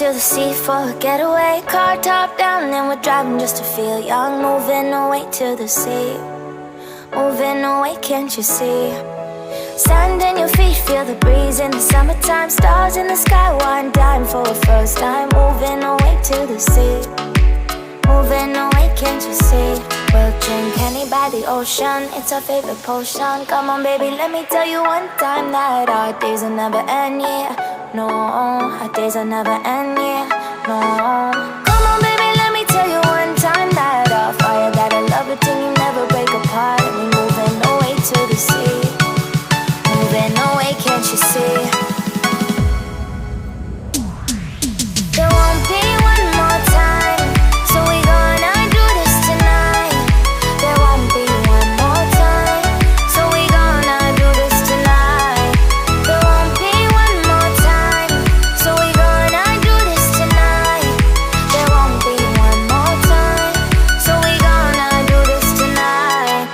to the sea for a getaway. Car top down and we're driving just to feel young. Moving away to the sea, moving away, can't you see? Sand in your feet, feel the breeze in the summertime. Stars in the sky, one dime for a first time. Moving away to the sea, moving away, can't you see? We'll drink honey by the ocean, it's our favorite potion. Come on baby, let me tell you one time that our days will never end, yeah. No, our days will never end, yeah. No. Come on baby, let me tell you one time that our fire got a love routine, you never break apart. And we moving away to the sea, moving away, can't you see? There won't be one more time, so we gonna do this tonight. There won't be one more time, so we gonna do this tonight. There won't be one more time, so we gonna do this tonight. There won't be one more time, so we gonna do this tonight.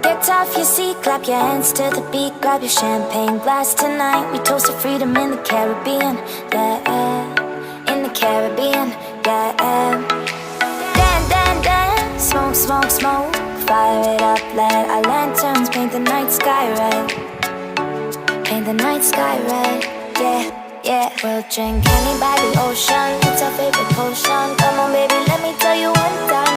Get off your seat, clap your hands to the beat. Grab your champagne glass tonight. We toast to freedom in the Caribbean, yeah. In the Caribbean, yeah. Dan, dan, dan, smoke, smoke, smoke. Fire it up, let our lanterns paint the night sky red. Paint the night sky red, yeah, yeah. We'll drink honey by the ocean, it's our favorite potion. Come on baby, let me tell you one time